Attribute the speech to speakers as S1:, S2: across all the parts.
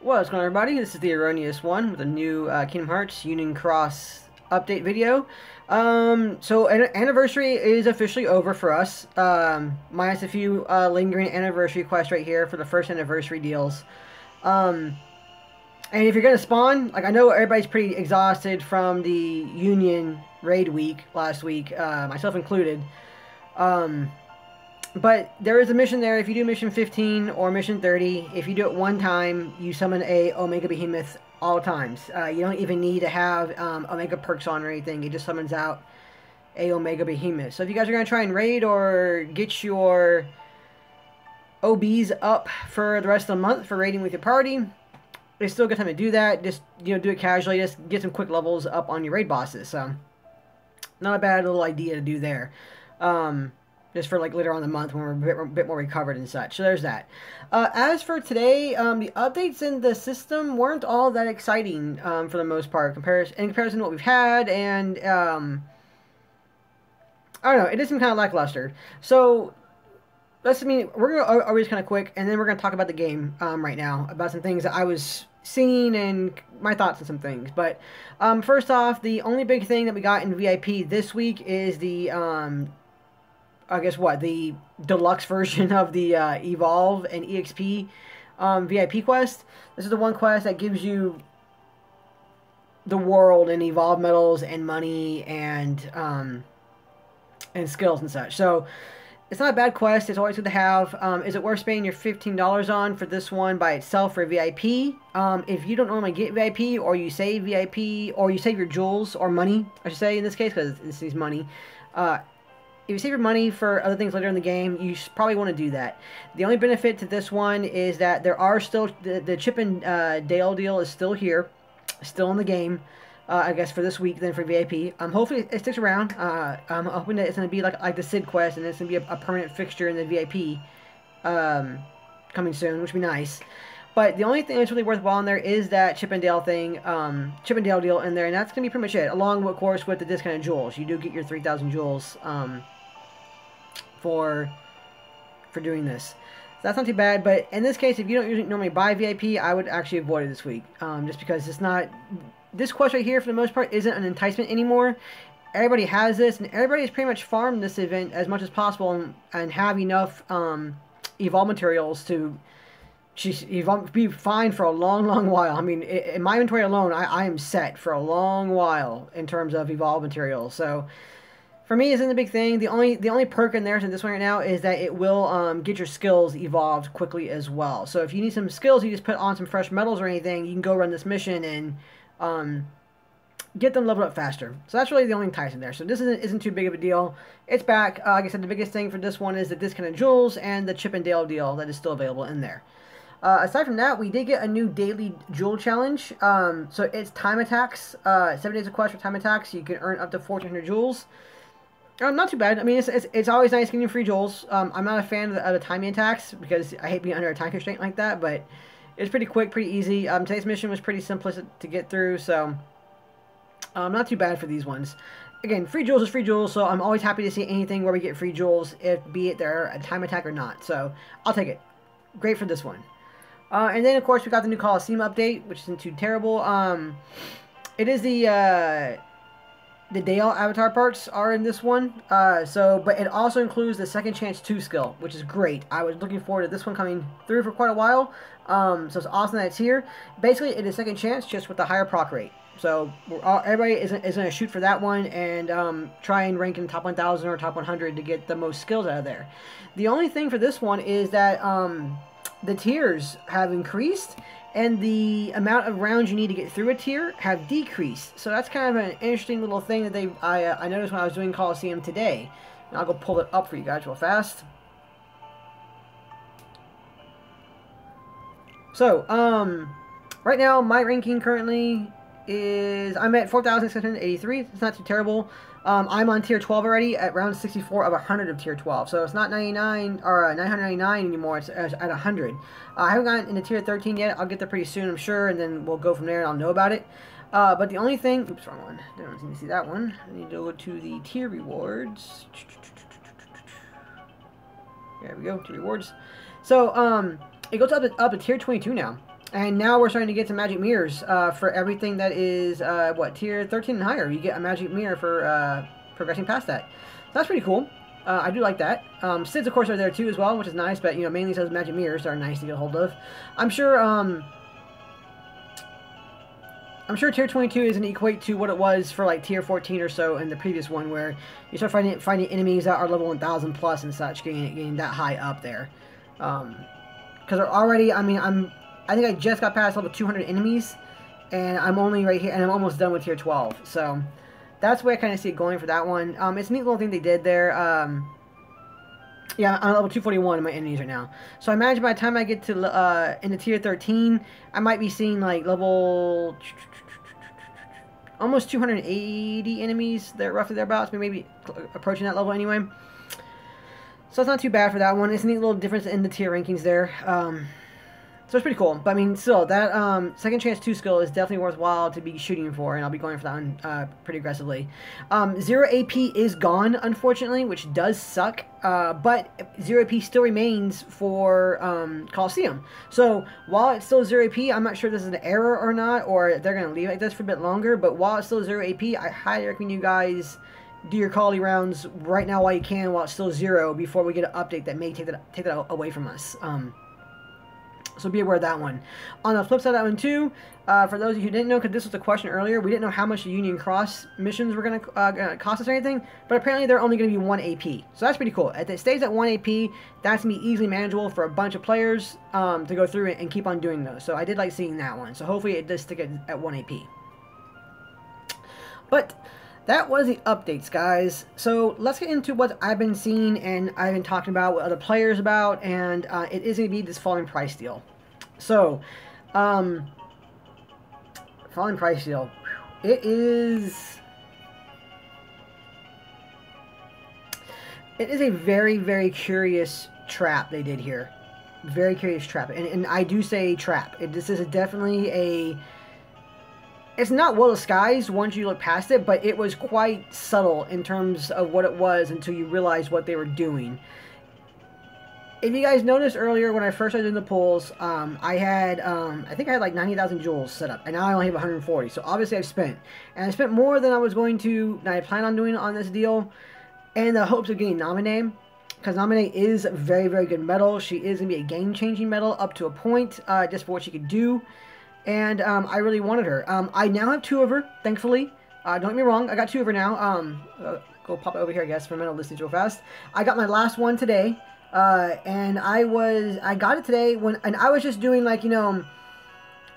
S1: What's going on, everybody? This is the Erroneous One with a new Kingdom Hearts Union Cross update video. So anniversary is officially over for us, minus a few lingering anniversary quests right here for the first anniversary deals. And if you're gonna spawn, like, I know everybody's pretty exhausted from the Union raid week last week, myself included. But there is a mission there. If you do mission 15 or mission 30, if you do it one time, you summon a Omega Behemoth all times. You don't even need to have Omega perks on or anything. It just summons out a Omega Behemoth. So if you guys are going to try and raid or get your OBs up for the rest of the month for raiding with your party, it's still a good time to do that. Just, do it casually. Just get some quick levels up on your raid bosses. So not a bad little idea to do there. Just for like later on in the month when we're a bit more recovered and such. So there's that. As for today, the updates in the system weren't all that exciting for the most part in comparison to what we've had, and I don't know, it did seem kind of lackluster. So we're gonna always kind of quick, and then we're gonna talk about the game right now, about some things that I was seeing and my thoughts on some things. But first off, the only big thing that we got in VIP this week is the I guess the deluxe version of the Evolve and EXP VIP quest. This is the one quest that gives you the world and Evolve medals and money and skills and such. So it's not a bad quest. It's always good to have. Is it worth spending your $15 on for this one by itself for VIP? If you don't normally get VIP, or you save VIP, or you save your jewels or money, I should say in this case, because this is money. If you save your money for other things later in the game, you probably want to do that. The only benefit to this one is that there are still, the Chip and Dale deal is still here, still in the game, I guess for this week, then for VIP. Hopefully it sticks around. I'm hoping that it's going to be like the Sid quest, and it's going to be a permanent fixture in the VIP coming soon, which would be nice. But the only thing that's really worthwhile in there is that Chip and Dale thing, Chip and Dale deal in there, and that's going to be pretty much it, along, of course, with the discounted jewels. You do get your 3,000 jewels, for doing this. So that's not too bad, but in this case, if you don't usually normally buy VIP, I would actually avoid it this week, just because it's not, this quest right here for the most part isn't an enticement anymore. Everybody has this, and everybody's pretty much farmed this event as much as possible and have enough Evolve materials to be fine for a long while. I mean, in my inventory alone, I am set for a long while in terms of Evolve materials. So for me, isn't the big thing. The only perk in there in this one right now is that it will get your skills evolved quickly as well. So if you need some skills, you just put on some fresh medals or anything, you can go run this mission and get them leveled up faster. So that's really the only enticement there. So this isn't too big of a deal. It's back. Like I said, the biggest thing for this one is the discounted jewels and the Chip and Dale deal that is still available in there. Aside from that, we did get a new daily jewel challenge. So it's time attacks. 7 days of quest for time attacks. You can earn up to 1,400 jewels. Not too bad. I mean, it's always nice getting free jewels. I'm not a fan of the timing attacks because I hate being under a time constraint like that, but it's pretty quick, pretty easy. Today's mission was pretty simplistic to get through, so not too bad for these ones. Again, free jewels is free jewels, so I'm always happy to see anything where we get free jewels, be it they're a time attack or not. So I'll take it. Great for this one. And then, of course, we got the new Coliseum update, which isn't too terrible. It is the Dale avatar parts are in this one, but it also includes the Second Chance 2 skill, which is great. I was looking forward to this one coming through for quite a while, so it's awesome that it's here. Basically, it is Second Chance, just with a higher proc rate. So everybody is going to shoot for that one and try and rank in the top 1,000 or top 100 to get the most skills out of there. The only thing for this one is that the tiers have increased, and the amount of rounds you need to get through a tier have decreased. So that's kind of an interesting little thing that I noticed when I was doing Coliseum today. And I'll go pull it up for you guys real fast. So, right now, my ranking currently is, I'm at 4,683. It's not too terrible. I'm on tier 12 already at round 64 of 100 of tier 12. So it's not 99 or 999 anymore. It's at 100. I haven't gotten into tier 13 yet. I'll get there pretty soon, I'm sure, and then we'll go from there and I'll know about it. But the only thing, oops, wrong one. Didn't seem to see that one. I need to go to the tier rewards. There we go, tier rewards. So, it goes up to tier 22 now. And now we're starting to get some magic mirrors for everything that is, what, tier 13 and higher. You get a magic mirror for progressing past that. So that's pretty cool. I do like that. Sids, of course, are there too as well, which is nice, but, you know, mainly those magic mirrors are nice to get a hold of. I'm sure tier 22 isn't equate to what it was for, like, tier 14 or so in the previous one, where you start finding enemies that are level 1000 plus and such, getting that high up there. Because they're already, I mean, I think I just got past level 200 enemies, and I'm only right here, and I'm almost done with tier 12. So that's the way I kind of see it going for that one. It's a neat little thing they did there. Yeah, I'm level 241 in my enemies right now. So I imagine by the time I get to into tier 13, I might be seeing like level almost 280 enemies there, roughly thereabouts, maybe approaching that level anyway. So it's not too bad for that one. It's a neat little difference in the tier rankings there. So it's pretty cool. But I mean, still, that second chance 2 skill is definitely worthwhile to be shooting for, and I'll be going for that one pretty aggressively. 0 AP is gone, unfortunately, which does suck. But 0 AP still remains for Coliseum. So while it's still 0 AP, I'm not sure if this is an error or not, or they're going to leave it like this for a bit longer. But while it's still 0 AP, I highly recommend you guys do your quality rounds right now while you can, while it's still 0, before we get an update that may take that away from us. So be aware of that one. On the flip side of that one too, for those of you who didn't know, because this was a question earlier, we didn't know how much the Union Cross missions were going to cost us or anything, but apparently they're only going to be 1 AP. So that's pretty cool. If it stays at 1 AP, that's going to be easily manageable for a bunch of players to go through and keep on doing those. So I did like seeing that one. So hopefully it does stick at 1 AP. But that was the updates, guys. So let's get into what I've been seeing and I've been talking about with other players about, and it is going to be this falling price deal. So, falling price deal. It is a very, very curious trap they did here. Very curious trap, and I do say trap. This is definitely a. It's not well disguised once you look past it, but it was quite subtle in terms of what it was until you realized what they were doing. If you guys noticed earlier when I first started doing the pulls, I think I had like 90,000 jewels set up, and now I only have 140. So obviously I've spent, and I spent more than I was going to, than I plan on doing on this deal, in the hopes of getting Nominee, because Nominee is a very, very good medal. She is going to be a game-changing medal up to a point, just for what she could do. And I really wanted her. I now have 2 of her, thankfully. Don't get me wrong, I got 2 of her now. Go pop it over here, I guess, for mental listings real fast. I got my last one today, and I got it today and I was just doing, like, you know,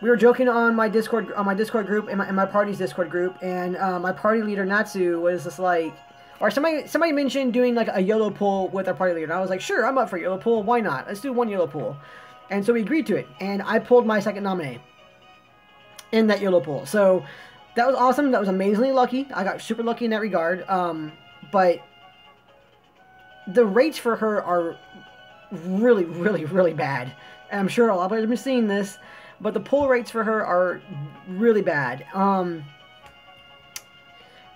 S1: we were joking on my Discord group, in my party's Discord group, and my party leader Natsu was just like, or somebody mentioned doing like a YOLO pool with our party leader, and I was like, sure, I'm up for YOLO pool, why not? Let's do 1 YOLO pool. And so we agreed to it, and I pulled my second Nominee in that YOLO pool. So that was awesome. That was amazingly lucky. I got super lucky in that regard. But the rates for her are really, really, really bad. And I'm sure a lot of players have been seeing this, but the pull rates for her are really bad.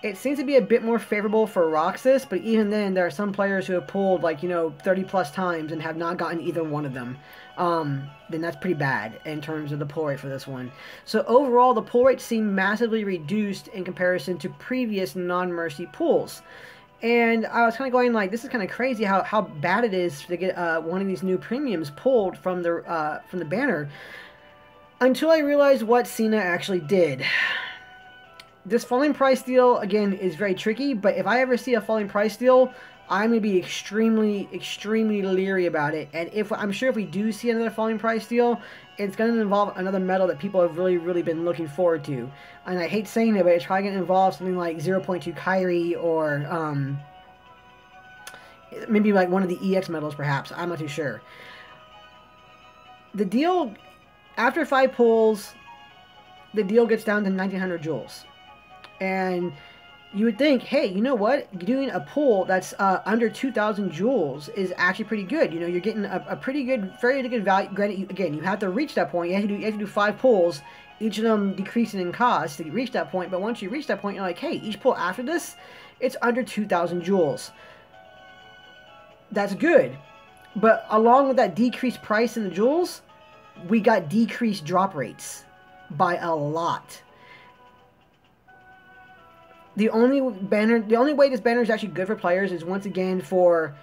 S1: It seems to be a bit more favorable for Roxas, but even then, there are some players who have pulled, like, you know, 30 plus times and have not gotten either one of them. Then that's pretty bad in terms of the pull rate for this one. So overall, the pull rates seem massively reduced in comparison to previous non-mercy pulls. And I was kind of going like, this is kind of crazy how bad it is to get one of these new premiums pulled from the banner. Until I realized what Sena actually did. This falling price deal, again, is very tricky, but if I ever see a falling price deal, I'm going to be extremely, extremely leery about it. And I'm sure if we do see another falling price deal, it's going to involve another medal that people have really, really been looking forward to. And I hate saying it, but it's probably going to involve something like 0.2 Kyrie, or maybe like one of the EX medals, perhaps. I'm not too sure. The deal, after 5 pulls, the deal gets down to 1,900 jewels. And you would think, hey, you know what? Doing a pull that's under 2,000 jewels is actually pretty good. You know, you're getting a pretty good, very good value. Granted, again, you have to reach that point. You have to do 5 pulls, each of them decreasing in cost to reach that point. But once you reach that point, you're like, hey, each pull after this, it's under 2,000 jewels. That's good. But along with that decreased price in the jewels, we got decreased drop rates by a lot. The only way this banner is actually good for players is once again for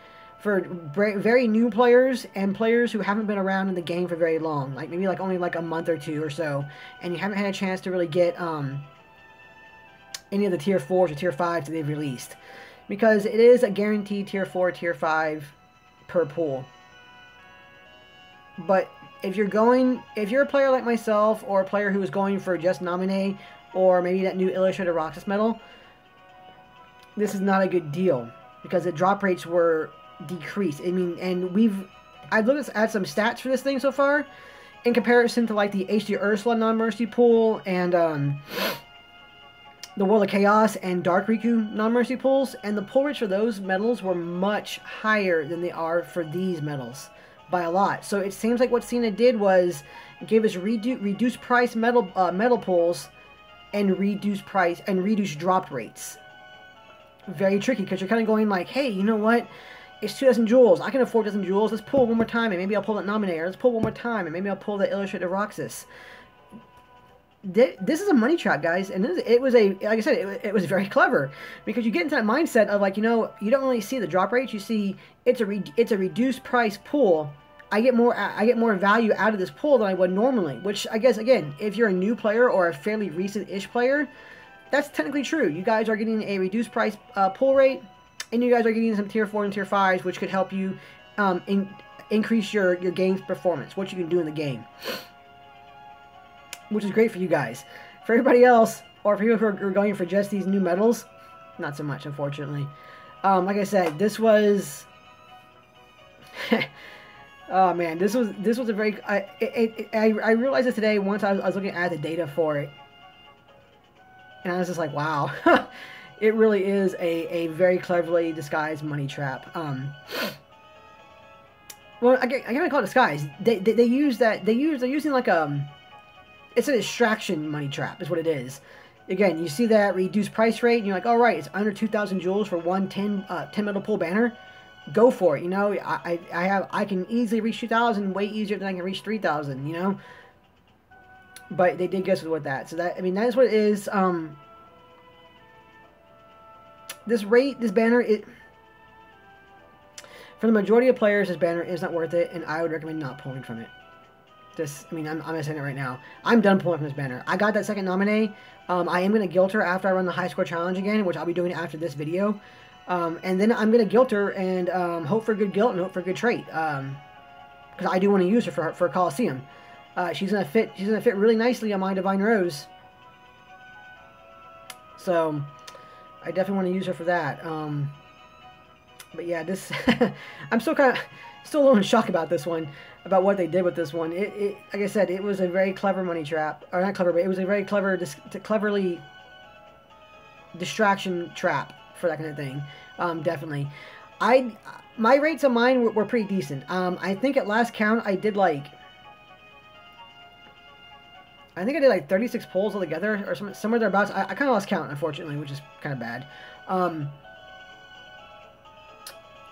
S1: very new players and players who haven't been around in the game for very long, like maybe like only like a month or two or so, and you haven't had a chance to really get any of the tier 4s or tier 5s that they've released, because it is a guaranteed tier 4, tier 5 per pool. But if you're a player like myself, or a player who is going for just Nominee, or maybe that new Illustrated Roxas medal, this is not a good deal, because the drop rates were decreased. I mean, and I've looked at some stats for this thing so far, in comparison to like the HD Ursula non-mercy pool, and the World of Chaos and Dark Riku non-mercy pools, and the pull rates for those medals were much higher than they are for these medals, by a lot. So it seems like what Sena did was gave us reduced price medal pools and reduced drop rates. Very tricky, because you're kind of going like, hey, you know what? It's 2,000 jewels. I can afford 2,000 jewels. Let's pull one more time, and maybe I'll pull that Nominator. Let's pull one more time, and maybe I'll pull the Illustrated Roxas. This is a money trap, guys, and it was like I said, it was very clever, because you get into that mindset of like, you know, you don't really see the drop rates. You see it's a reduced price pool. I get more value out of this pool than I would normally, which I guess, again, if you're a new player or a fairly recent-ish player, that's technically true. You guys are getting a reduced price pull rate, and you guys are getting some tier 4 and tier 5s, which could help you increase your game's performance, what you can do in the game, which is great for you guys. For everybody else, or for people who are going for just these new medals, not so much, unfortunately. Like I said, this was... oh man, this was a very... I realized it today once I was looking at the data for it. And I was just like, wow. It really is a very cleverly disguised money trap. Well, I can't call it disguise. They're using like it's a distraction money trap is what it is. Again, you see that reduced price rate, and you're like, all right, it's under 2,000 jewels for one 10 medal pool banner. Go for it. You know, I can easily reach 2,000 way easier than I can reach 3,000. You know, but they did guess with that. So that, I mean, that is what it is. This banner, for the majority of players, this banner is not worth it, and I would recommend not pulling from it. I mean, I'm saying it right now. I'm done pulling from this banner. I got that second Nominee. I am going to guilt her after I run the high score challenge again, which I'll be doing after this video. And then I'm going to guilt her and hope for good guilt and hope for a good trait. Because I do want to use her for Coliseum. She's gonna fit really nicely on my Divine Rose. So I definitely want to use her for that. But yeah, this I'm still a little in shock about this one, about what they did with this one. Like I said, it was a very clever money trap, or not clever, but it was a very cleverly distraction trap for that kind of thing. Definitely. My rates on mine were pretty decent. I think at last count I did like 36 pulls altogether, or somewhere thereabouts. I kind of lost count, unfortunately, which is kind of bad.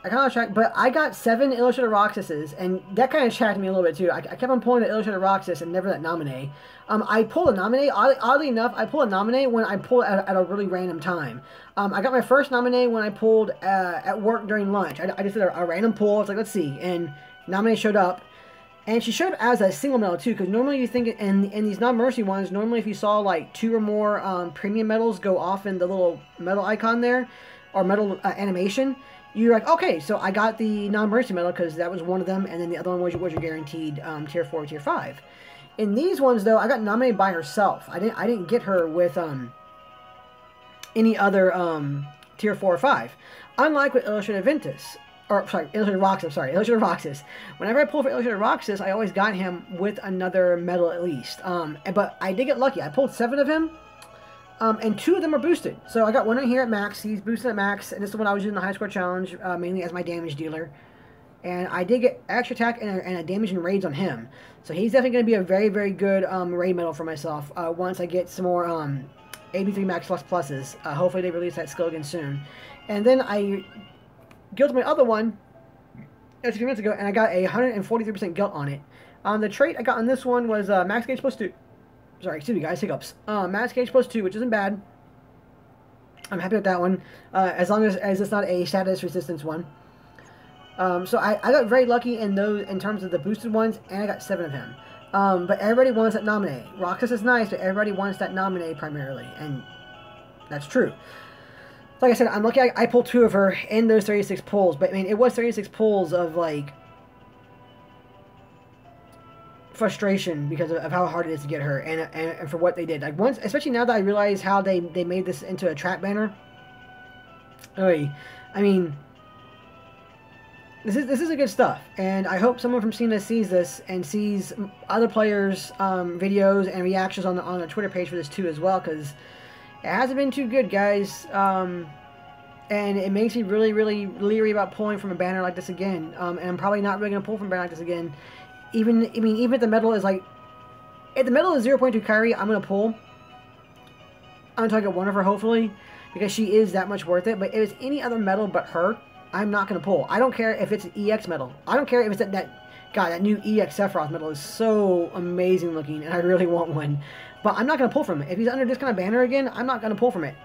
S1: I kind of lost track, but I got 7 Illustrated Roxases, and that kind of chatted me a little bit too. I kept on pulling the Illustrated Roxas and never that Nominee. I pulled a Nominee, oddly enough, I pulled a Nominee when I pulled at a really random time. I got my first Nominee when I pulled at work during lunch. I just did a random pull. I was like, let's see, and Nominee showed up. And she showed up as a single medal too, because normally you think in these non-mercy ones, normally if you saw like 2 or more premium medals go off in the little medal icon there, or medal animation, you're like, okay, so I got the non-mercy medal because that was one of them, and then the other one was your guaranteed tier 4, tier 5. In these ones though, I got nominated by herself. I didn't get her with any other tier 4 or 5. Unlike with Illustrated Ventus. Or, sorry, Illustrated Roxas, Illustrated Roxas. Whenever I pulled for Illustrated Roxas, I always got him with another medal at least. But I did get lucky. I pulled 7 of him, and 2 of them are boosted. So I got one right here at max. He's boosted at max, and this is the one I was using the high score challenge, mainly as my damage dealer. And I did get extra attack and a damage and raids on him. So he's definitely going to be a very, very good raid medal for myself once I get some more 83 max plus pluses. Hopefully they release that skill again soon. And then I guilt my other one a few minutes ago, and I got a 143% guilt on it. The trait I got on this one was max gauge plus 2. Sorry, excuse me, guys, hiccups. Max gauge plus 2, which isn't bad. I'm happy with that one, as long as it's not a status resistance one. So I got very lucky in those in terms of the boosted ones, and I got 7 of him. But everybody wants that nominee. Roxas is nice, but everybody wants that nominee primarily, and that's true. Like I said, I'm lucky I pulled 2 of her in those 36 pulls, but I mean, it was 36 pulls of, like, frustration because of how hard it is to get her and for what they did. Like, once, especially now that I realize how they made this into a trap banner. I mean, this is a good stuff, and I hope someone from Cena sees this and sees other players' videos and reactions on the Twitter page for this too as well, because it hasn't been too good, guys. And it makes me really, really leery about pulling from a banner like this again. And I'm probably not really gonna pull from a banner like this again. Even if the medal is like, if the medal is 0.2 Kyrie, I'm gonna pull. I'm gonna target one of her, hopefully, because she is that much worth it. But if it's any other medal but her, I'm not gonna pull. I don't care if it's an EX medal. I don't care if it's that new EX Sephiroth medal is so amazing looking, and I really want one. But I'm not gonna pull from it. If he's under this kind of banner again, I'm not gonna pull from it.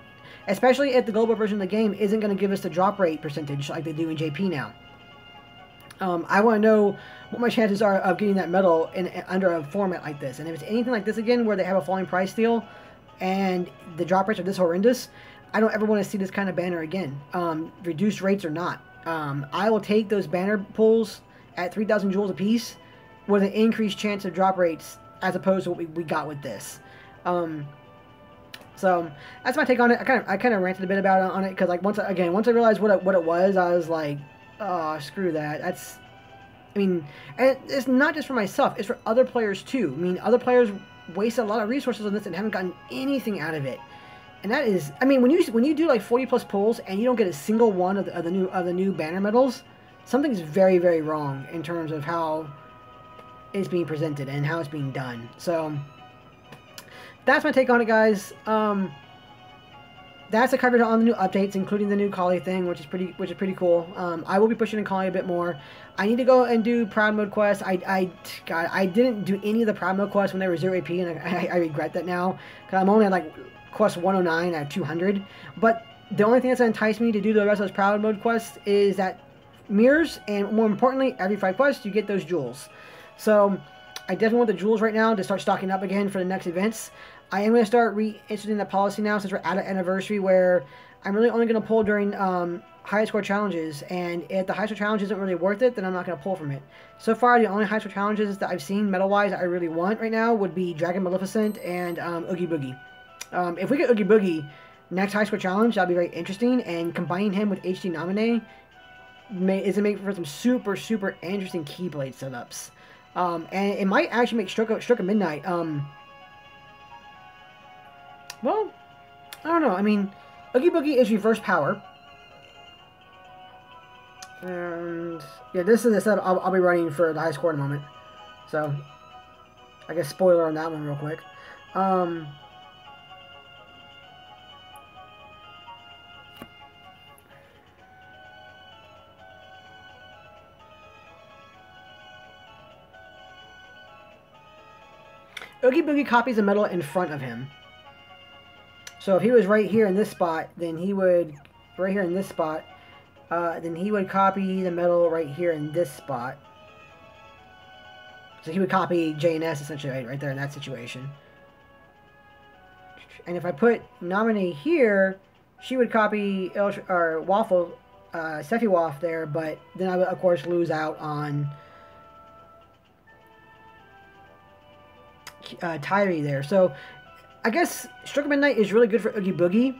S1: Especially if the global version of the game isn't going to give us the drop rate percentage like they do in JP now. I want to know what my chances are of getting that medal under a format like this. And if it's anything like this again, where they have a falling price deal and the drop rates are this horrendous, I don't ever want to see this kind of banner again, reduced rates or not. I will take those banner pulls at 3,000 jewels apiece with an increased chance of drop rates as opposed to what we got with this. So that's my take on it. I kind of ranted a bit about it on it because, like, once I realized what it was, I was like, oh, screw that. I mean, and it's not just for myself; it's for other players too. I mean, other players wasted a lot of resources on this and haven't gotten anything out of it. And that is, I mean, when you do like 40+ pulls and you don't get a single one of the new banner medals, something's very, very wrong in terms of how it's being presented and how it's being done. So that's my take on it, guys. That's the coverage on the new updates, including the new Collie thing, which is pretty cool. I will be pushing in Collie a bit more. I need to go and do Proud Mode quests. God, I didn't do any of the Proud Mode quests when they were 0 AP, and I regret that now, because I'm only at like quest 109 out of 200. But the only thing that's enticed me to do the rest of those Proud Mode quests is that mirrors, and more importantly, every 5 quests you get those jewels. So I definitely want the jewels right now to start stocking up again for the next events. I am going to start reinstituting that policy now, since we're at an anniversary, where I'm really only going to pull during high score challenges, and if the high score challenge isn't really worth it, then I'm not going to pull from it. So far, the only high score challenges that I've seen medal-wise that I really want right now would be Dragon Maleficent and Oogie Boogie. If we get Oogie Boogie next high score challenge, that'll be very interesting, and combining him with HD Nominee is going to make for some super, super interesting Keyblade setups. And it might actually make Stroke of Midnight, well, I don't know. I mean, Oogie Boogie is reverse power. And yeah, this is the setup I'll be running for the high score in a moment. So, I guess spoiler on that one real quick. Oogie Boogie copies the medal in front of him. So if he was right here in this spot, then he would, right here in this spot, then he would copy the medal right here in this spot. So he would copy J and S essentially right there in that situation. And if I put Nominee here, she would copy Waffle, Steffi Waff there, but then I would of course lose out on Tyree there. So I guess Stroke of Midnight is really good for Oogie Boogie,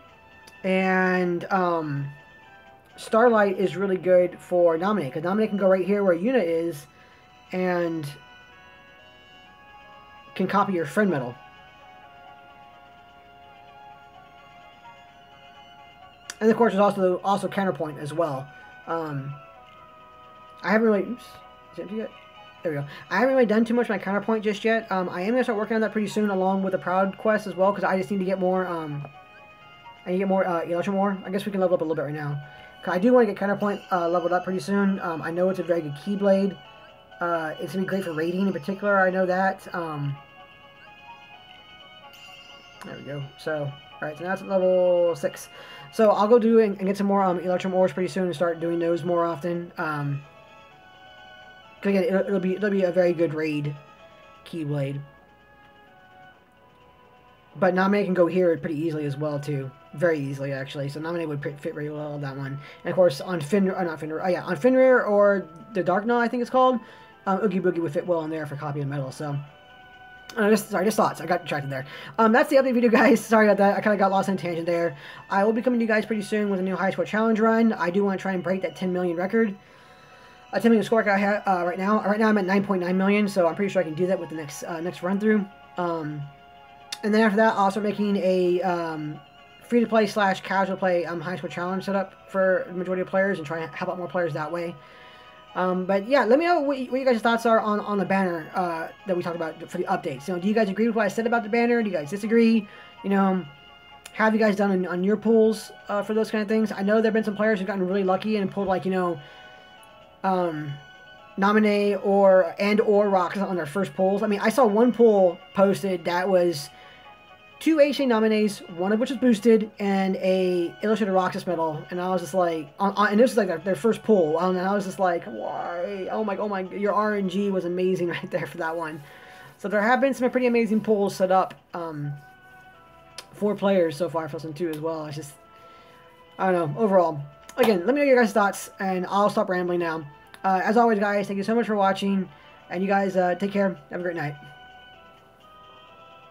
S1: and Starlight is really good for Nominee, because Nominee can go right here where Yuna is, and can copy your friend medal. And of course, there's also counterpoint as well. I haven't really. Oops, is it empty yet? There we go. I haven't really done too much of my counterpoint just yet. I am going to start working on that pretty soon, along with the Proud quest as well, because I just need to get more, I need to get more Electromore. I guess we can level up a little bit right now. Cause I do want to get counterpoint leveled up pretty soon. I know it's a very good Keyblade. It's going to be great for raiding in particular, I know that. There we go. So, alright, so now it's at level 6. So I'll go do and get some more Electrum ores pretty soon and start doing those more often. Because again, it'll be a very good raid Keyblade. But Naminé can go here pretty easily as well too, very easily actually. So Naminé would fit very well on that one. And of course on on Fenrir or the Dark Gnaw, I think it's called, Oogie Boogie would fit well in there for copy of metal. So. Just thoughts. I got distracted there. That's the update video, guys. Sorry about that. I kind of got lost on a tangent there. I will be coming to you guys pretty soon with a new high score challenge run. I do want to try and break that 10 million record. 10 million score record I have right now. Right now I'm at 9.9 million, so I'm pretty sure I can do that with the next run through. And then after that, I'll start making a free-to-play / casual-play high score challenge setup for the majority of players and try and help out more players that way. But yeah, let me know what you guys' thoughts are on the banner that we talked about for the updates. You know, do you guys agree with what I said about the banner? Do you guys disagree? You know, how have you guys done on your pulls for those kind of things? I know there have been some players who've gotten really lucky and pulled, like, you know, Naminé or Rocks on their first pulls. I mean, I saw one pull posted that was 2 HA Naminés, one of which was boosted, and a Illustrated Roxas medal, and I was just like, and this was like their first pull, and I was just like, why? Oh my, your RNG was amazing right there for that one. So there have been some pretty amazing pulls set up for players so far for Season 2 as well. It's just, I don't know, overall. Again, let me know your guys' thoughts, and I'll stop rambling now. As always, guys, thank you so much for watching, and you guys take care. Have a great night.